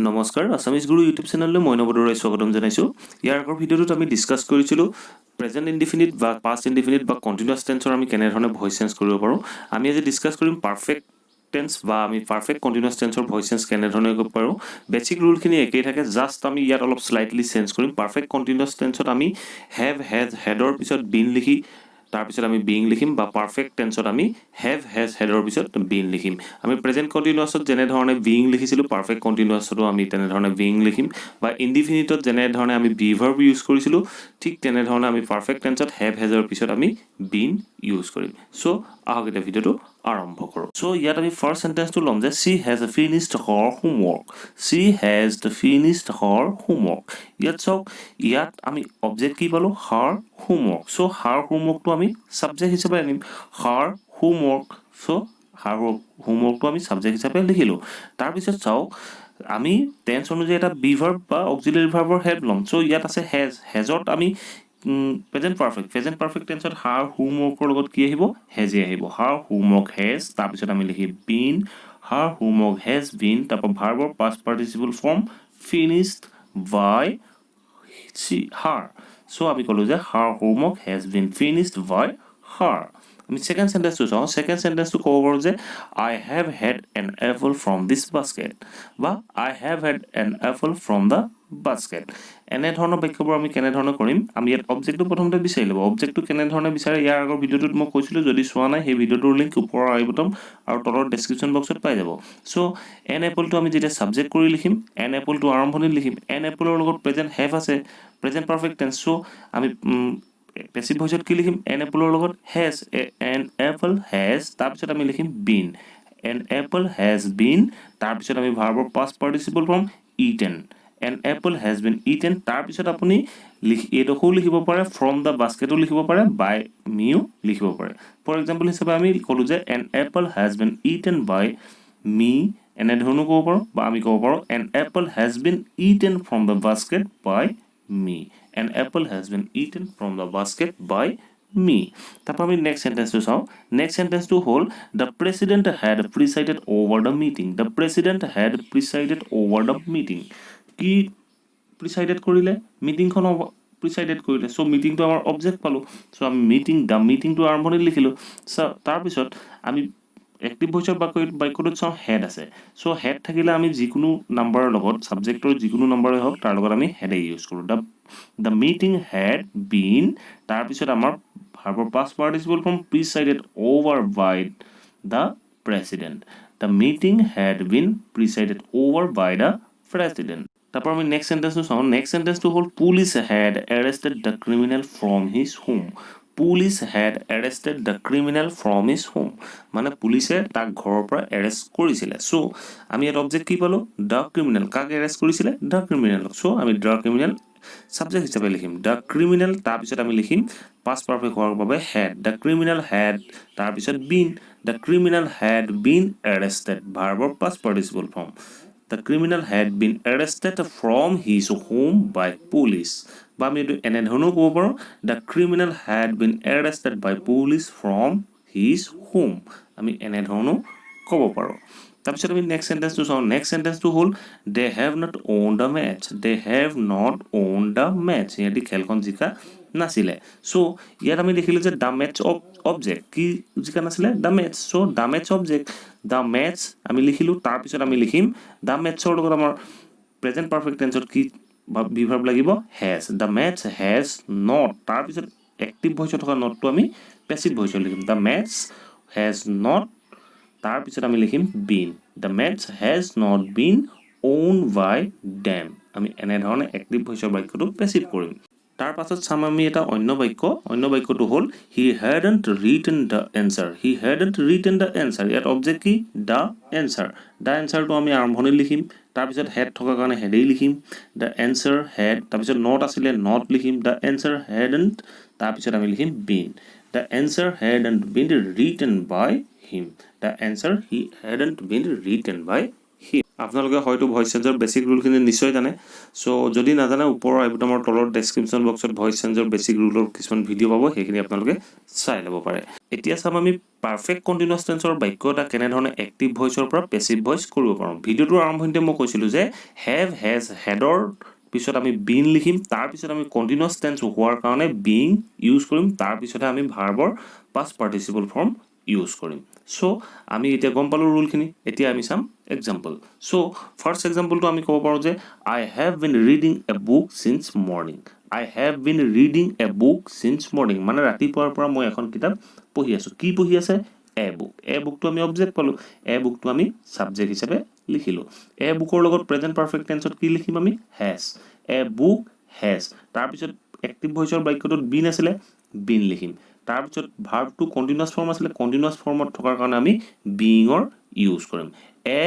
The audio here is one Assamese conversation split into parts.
নমস্কাৰ আসামিজ গুৰু ইউটিউব চেনেললৈ মই নৱদৰাই স্বাগতম জনাইছো। ইয়াৰ আগৰ ভিডিঅ'টোত আমি ডিসকাস কৰিছিলো প্ৰেজেন্ট ইনডিফিনিট বা পাষ্ট ইনডিফিনিট বা কন্টিনিউয়াস টেন্সৰ আমি কেনে ধৰণে ভয়েস চেঞ্জ কৰিব পাৰো। আমি আজি ডিসকাস কৰিম পাৰফেক্ট টেন্স বা আমি পাৰফেক্ট কন্টিনিউয়াস টেন্সৰ ভয়েস চেঞ্জ কেনে ধৰণে কৰিব পাৰো। বেসিক ৰুলখিনি একেই থাকে, জাস্ট আমি ইয়াত অলপ স্লাইটলি চেঞ্জ কৰিম। পাৰফেক্ট কন্টিনিউয়াস টেন্সত আমি হ্যাভ হ্যাজ হেডৰ পিছত বিন লিখি তাৰ পিছত আমি বিং লিখিম, বা পাৰফেক্ট টেন্সত আমি হ্যাভ হ্যাজ হেডৰ পিছত বিন লিখিম। আমি প্ৰেজেন্ট কন্টিনিউয়াসত যেনে ধৰণে বিং লিখিছিলো পাৰফেক্ট কন্টিনিউয়াসতো আমি তেনে ধৰণে বিং লিখিম, বা ইনডিফিনিটত যেনে ধৰণে আমি বি ভাৰ্ব ইউজ কৰিছিলো ঠিক তেনে ধৰণে আমি পাৰফেক্ট টেন্সত হ্যাভ হ্যাজৰ পিছত আমি বিন ইউজ কৰিম। সো আহক এটা ভিডিঅটো আৰম্ভ কৰো। সো ইয়াত আমি ফার্স্ট সেন্টেন্সটো লম যে she has finished her homework. she has finished her homework. ইয়াত চাওক, ইয়াত আমি অবজেক্ট কি পালো, her homework. So her homework টো আমি সাবজেক্ট হিচাপে আনিম, her homework. So her homework টো আমি সাবজেক্ট হিচাপে লিখিলো। তাৰ পিছত চাওক, আমি টেন্স অনুযায়ী এটা বি ভাৰ্ব বা অক্সিলাৰি ভাৰ্বৰ হেল্প লম। সো ইয়াত আছে হেজ, হেজত আমি প্ৰেজেন্ট পাৰফেক্ট টেন্সত হাৰ হোমওয়াৰ্কৰ লগত কি আহিব, হেজে আহিব। হাৰ হোমওয়াৰ্ক হেজ, তাৰ পিছত আমি লিখি been, her homework has been, তাৰপৰ ভাৰ্বৰ past participle form finished by her. So আমি কলো যে her homework has been finished by her. আমি সেকেন্ড সেন্টেন্সটো চাওঁ। সেকেন্ড সেন্টেন্সটো ক'ব পাৰোঁ যে I have had an apple from this basket, বা I have had an apple from the basket. এনেধৰণৰ বাক্যবোৰ আমি কেনেধৰণে কৰিম, আমি ইয়াত অবজেক্টটো প্ৰথমতে বিচাৰি ল'ব। অবজেক্টটো কেনেধৰণে বিচাৰে, ইয়াৰ আগৰ ভিডিঅ'টোত মই কৈছিলোঁ, যদি চোৱা নাই সেই ভিডিঅ'টোৰ লিংক ওপৰৰ আই বটম আৰু তলৰ ডেছক্ৰিপশ্যন বক্সত পাই যাব। চ' এন এপলটো আমি যেতিয়া ছাবজেক্ট কৰি লিখিম, এন এপলটো আৰম্ভণিত লিখিম। এন এপলৰ লগত প্ৰেজেন্ট হেভ আছে, প্ৰেজেন্ট পাৰফেক্ট টেন্স। চ' আমি পেসিভ ভয়েসত কি লিখিম, এন এপলৰ লগত হেজ, এন এপল হেজ, তাৰপিছত আমি লিখিম been, an apple has been, তাৰপিছত আমি ভাৰ্বৰ past participle form eaten, an apple has been eaten. তাৰপিছত আপুনি এইডোখৰো লিখিব পাৰে, ফ্ৰম দ্য বাস্কেটো লিখিব পাৰে, বাই মিও লিখিব পাৰে। ফৰ এক্সাম্পল হিচাপে আমি ক'লো যে an apple has been eaten by me, এনেধৰণেও ক'ব পাৰোঁ, বা আমি ক'ব পাৰোঁ an apple has been eaten from the basket by me, an apple has been eaten from the basket by me. তাৰপৰ আমি নেক্সট সেন্টেন্সটো চাওঁ। নেক্সট সেন্টেন্সটো হ'ল the president had presided over the meeting. The president had presided over the meeting. কি প্ৰিচাইডেড কৰিলে, মিটিংখন প্ৰিচাইডেড কৰিলে। চ' মিটিংটো আমাৰ অবজেক্ট পালোঁ। চ' আমি মিটিং, দ্য মিটিংটো আৰম্ভণিত লিখিলোঁ। তাৰপিছত আমি এক্টিভ ভইচৰ বাক্যটোত চাওঁ হেড আছে। চ' হেড থাকিলে আমি যিকোনো নাম্বাৰৰ লগত, ছাবজেক্টৰ যিকোনো নাম্বাৰে হওক তাৰ লগত আমি হেডে ইউজ কৰোঁ। দ্য মিটিং হেড বিন, তাৰপিছত আমাৰ ভাৰ্বৰ past participle form presided over by the president. The meeting had been presided over by the president. তারপর আমি নেক্সট সেন্টেন্সটো চাওঁ। নেক্সট সেন্টেন্সটো হ'ল police had arrested the criminal from his home. Police had arrested the criminal from his home, মানে পুলিচে তাক ঘৰৰ পৰা এৰেষ্ট কৰিছিলে। চ' আমি ইয়াত অবজেক্ট কি পালোঁ, দ্য ক্ৰিমিনেল। কাক এৰেষ্ট কৰিছিলে, দ্য ক্ৰিমিনেলক। চ' আমি দ্য ক্ৰিমিনেল সাবজেক্ট হিচাপে লিখিম, দ্য ক্ৰিমিনেল, তাৰপিছত আমি লিখিম পাষ্ট পাৰফেক্ট হোৱাৰ বাবে হেড, দ্য ক্ৰিমিনেল হেড, তাৰপিছত been, the criminal had been arrested, ভাৰ্বৰ past participle form. The criminal had been arrested from his home by police. বা আমি এইটো এনেধৰণেও ক'ব পাৰোঁ, the criminal had been arrested by police from his home. আমি এনেধৰণেও ক'ব পাৰোঁ। তাৰপিছত আমি নেক্সট সেন্টেন্সটো চাওঁ। নেক্সট সেন্টেন্সটো হ'ল they have not owned the match. They have not owned the match. সিহঁতি খেলখন জিকা নাছিলে। চ' ইয়াত আমি দেখিলোঁ যে দ্য মেটচ অবজেক্ট, কি জিকা নাছিলে, the match. Saw' the match object, the match আমি লিখিলোঁ। তাৰপিছত আমি লিখিম দ্য মেটচৰ লগত আমাৰ প্ৰেজেন্ট পাৰফেক্ট টেন্সত কি বি ভাৰ্ব লাগিব, has. The match has not, তাৰপিছত এক্টিভ ভইচত থকা নটটো আমি পেছিভ ভইচত লিখিম, দ্য মেটচ হেজ নট, তাৰপিছত আমি লিখিম been, the match has not been won by them. আমি এনেধৰণে এক্টিভ ভইচৰ বাক্যটো পেছিভ কৰিম। তাৰ পাছত চাম আমি এটা অন্য বাক্য। অন্য বাক্যটো হ'ল he hadn't written the answer. He hadn't written the answer. ইয়াত অবজেক্ট কি, দ্য এনচাৰ। দ্য এনচাৰটো আমি আৰম্ভণিত লিখিম, তাৰপিছত হেড থকাৰ কাৰণে হেডেই লিখিম, দ্য এনচাৰ হেড, তাৰপিছত নট আছিলে নট লিখিম, দ্য এনচাৰ হেডন্ট, তাৰপিছত আমি লিখিম been, the answer hadn't been written by him, the answer he hadn't been written by him. আপোনালোকে হয়তো ভইচ চেঞ্জৰ বেছিক ৰুলখিনি নিশ্চয় জানে সো যদি নাজানে ওপৰৰ আই বুটামৰ তলৰ ডেসক্ৰিপচন বক্সত ভইচ চেঞ্জৰ বেছিক ৰুলৰ কিছুমান ভিডিঅ' পাব সেইখিনি আপোনালোকে চাই ল'ব পাৰে এতিয়া চাম আমি পাৰফেক্ট কন্টিনিউয়াছ টেন্সৰ বাক্য এটা কেনে ধৰণে এক্টিভ ভইচৰ পৰা পেসিভ ভইচ কৰিব পাৰোঁ ভিডিঅ'টোৰ আৰম্ভণিতে মই কৈছিলোঁ যে হেভ হেজ হেডৰ পিছত আমি বিন লিখিম তাৰ পিছত আমি কন্টিনিউয়াছ টেন্স হোৱাৰ কাৰণে বিং ইউজ কৰিম তাৰ পিছতে আমি ভাৰ্বৰ পাষ্ট পাৰ্টিসিপল ফৰ্ম ইউজ কৰিম সো আমি এতিয়া গম পালো ৰুলখিনি এতিয়া আমি চাম এক্সাম্পল সো ফাৰ্স্ট এক্সাম্পলটো আমি ক'ব পাৰোঁ যে I have been reading a book since morning I have been reading a book since morning মানে ৰাতিপুৱাৰ পৰা মই এখন কিতাপ পঢ়ি আছো কি পঢ়ি আছে a book টো আমি অবজেক্ট পালো a book টো আমি সাবজেক্ট হিচাপে লিখিলো a bookৰ লগত প্ৰেজেন্ট পাৰফেক্ট টেন্সত কি লিখিম আমি has a book has তাৰ পিছত এক্টিভ ভইচৰ বাক্যটোত been আছিলে been লিখিম তাৰ পিছত ভাৰ্ব টু কন্টিনিউয়াছ ফৰ্ম আছিলে কন্টিনিউয়াছ ফৰ্মত থকাৰ কাৰণে আমি beingৰ ইউজ কৰিম a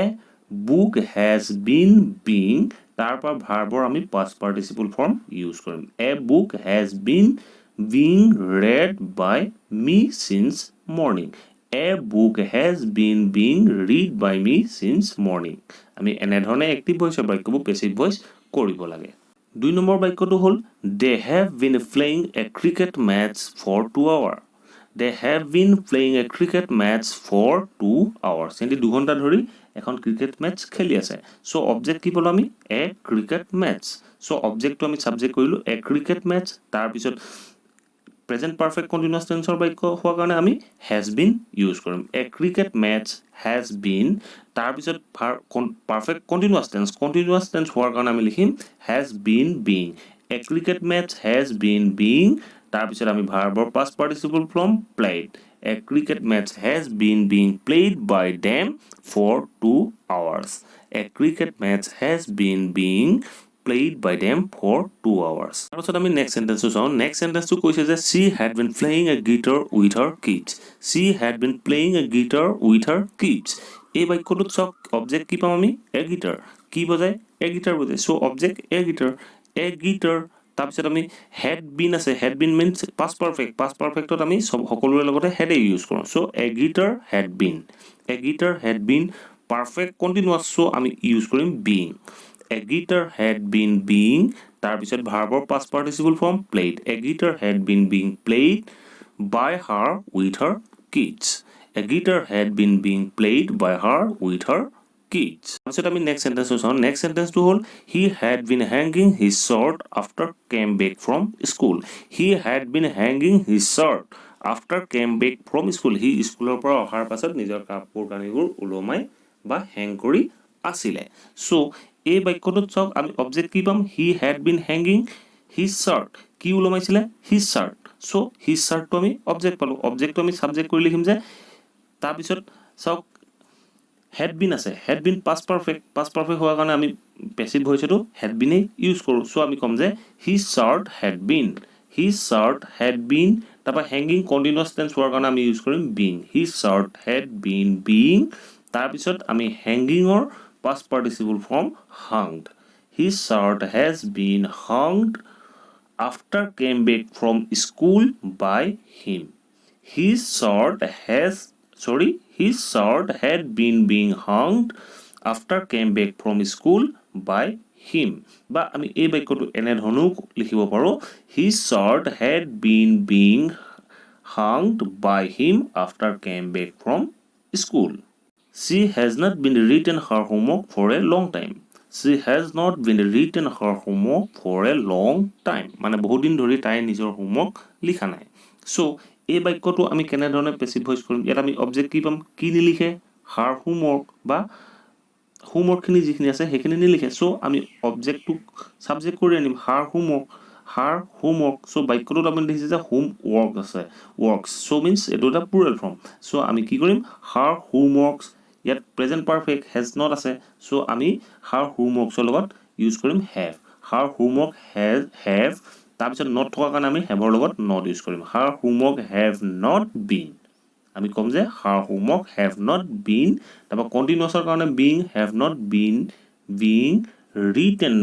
book has been being তাৰ পৰা ভাৰ্বৰ আমি past participle form ইউজ কৰিম a book has been being read by me since morning a book has been being read by me since morning আমি এনে ধৰণে এক্টিভ ভইচৰ বাক্যবোৰ পেসিভ ভইচ কৰিব লাগে 2 নম্বৰ বাক্যটো হ'ল they have been playing a cricket match for 2 hours they have been playing a cricket match for 2 hours centi 2 ঘন্টা ধৰি এখন ক্ৰিকেট ম্যাচ খেলি আছে সো অবজেক্ট কি বলো আমি এ ক্ৰিকেট ম্যাচ সো অবজেক্টটো আমি সাবজেক্ট কৰিলো এ ক্ৰিকেট ম্যাচ তাৰ পিছত প্ৰেজেন্ট পাৰফেক্ট কন্টিনিউয়াছ টেন্সৰ বাক্য হোৱাৰ কাৰণে আমি has been ইউজ কৰিম এ ক্ৰিকেট ম্যাচ has been তাৰ পিছত পাৰফেক্ট কন্টিনিউয়াছ টেন্স হোৱাৰ কাৰণে আমি লিখিম has been being a cricket match has been being তাৰ পিছত আমি ভাৰ্বৰ past participle form played a cricket match has been being played by them for 2 hours a cricket match has been being played by them for 2 hours তাৰপিছত আমি নেক্সট সেন্টেন্সটো চাওঁ নেক্সট সেন্টেন্সটো কৈছে যে she had been playing a guitar with her kids she had been playing a guitar with her kids এই বাক্যটোত চাওক অবজেক্ট কি পাম আমি এ গিটাৰ কি বজায় এ গিটাৰ বজায় সো অবজেক্ট এ গিটাৰ তাৰপিছত আমি had been আছে had been means past perfectত আমি সকলোৰে লগতে had ইউজ কৰোঁ so a guitar had been perfect continuous so আমি ইউজ কৰিম being a guitar had been being তাৰ পিছত ভাৰ্বৰ past participle form played a guitar had been being played by her with her kids a guitar had been being played by her with her kids তাৰপিছত আমি নেক্সট সেন্টেন্সটো চাওঁ নেক্সট সেন্টেন্সটো হ'ল he had been hanging his shirt after came back from school he had been hanging his shirt after came back from school he স্কুলৰ পৰা অহাৰ পাছত নিজৰ কাপোৰ কানিবোৰ উলমাই বা হেং কৰি আছিলে সো এই বাক্যটোত চাওক আমি অবজেক্ট কি পাম he had been hanging his shirt কি উলমাইছিলে his shirt so his shirt টো আমি অবজেক্ট পালো অবজেক্টটো আমি সাবজেক্ট কৰি লিখিম যে তাৰ পিছত চাওক had been আছে had been past perfect হোৱাৰ কাৰণে আমি পেসিভ ভইচটো had been ইউজ কৰো সো আমি কম যে his shirt had been তাৰপা hanging continuous tense হোৱাৰ কাৰণে আমি ইউজ কৰিম being his shirt had been being তাৰ পিছত আমি hanging or past participle form hunged his shirt has been hunged after came back from school by him his shirt had been being hung after came back from school by him বা আমি এই বাক্যটো এনে ধৰণেও লিখিব পাৰো his shirt had been being hung by him after came back from school she has not been written her homework for a long time she has not been written her homework for a long time মানে বহুত দিন ধৰি তাই নিজৰ হোমৱৰ্ক লিখা নাই সো এই বাক্যটো আমি কেনে ধৰণে পেসিভ ভইচ কৰিম ইয়াত আমি অবজেক্ট কি পাম কি নিলিখে her homework বা হোমৱৰ্কখিনি যিখিনি আছে সেইখিনি নিলিখে সো আমি অবজেক্টটো সাবজেক্ট কৰি আনিম her homework সো বাক্যটোত আমি দেখিছে যে homework আছে works সো মিন্স এটো এটা প্লুৰাল ফৰ্ম সো আমি কি কৰিম her homeworks ইয়াত প্ৰেজেন্ট পাৰফেক্ট has not আছে সো আমি her homeworks লগত ইউজ কৰিম have her homework have তাৰপিছত not থকা কাৰণে আমি have লগত not ইউজ কৰিম her homework have not been আমি কম যে her homework have not been তাৰপা কন্টিনিউয়াছৰ কাৰণে being have not been being written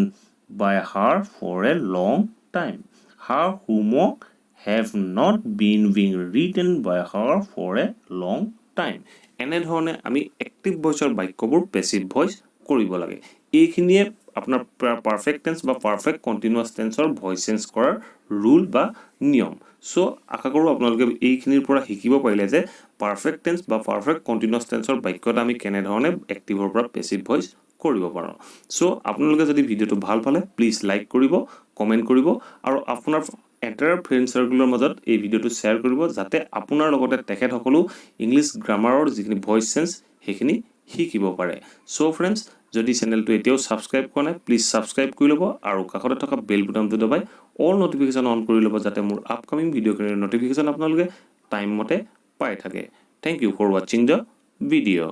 by her for a long time her homework have not been being written by her for a long time এনে ধৰণে আমি এক্টিভ ভইচৰ বাক্যবোৰ পেসিভ ভইচ কৰিব লাগে এইখিনিয়ে আপোনাৰ পাৰফেক্ট টেন্স বা পাৰফেক্ট কন্টিনিউয়াছ টেন্সৰ ভয়েস চেঞ্জ কৰাৰ ৰুল বা নিয়ম সো আশা কৰো আপোনালোকে এইখিনিৰ পৰা শিকিব পাৰিলে যে পাৰফেক্ট টেন্স বা পাৰফেক্ট কন্টিনিউয়াছ টেন্সৰ বাক্যত আমি কেনে ধৰণে এক্টিভৰ পৰা পেসিভ ভয়েস কৰিব পাৰো সো আপোনালোকে যদি ভিডিওটো ভাল পালে প্লিজ লাইক কৰিব কমেন্ট কৰিব আৰু আপোনাৰ এন্টায়াৰ ফ্ৰেন্ড সাৰ্কেলৰ মাজত এই ভিডিওটো শেয়াৰ কৰিব যাতে আপোনাৰ লগতে তেখেত সকলো ইংলিশ গ্ৰামাৰৰ যিখিনি ভয়েস চেঞ্জ সেইখিনি শিকিব পাৰে সো ফ্ৰেন্ডস যদি চেনেলটো এতিয়াও সাবস্ক্ৰাইব কৰা নাই প্লিজ সাবস্ক্ৰাইব কৰি ল'ব আৰু কাষতে থকা বেল বুটামটো দবাই অল নটিফিকেশন অন কৰি ল'ব যাতে মোৰ আপকামিং ভিডিওখিনিৰ নটিফিকেশন আপোনালোকে টাইম মতে পাই থাকে thank you for watching the video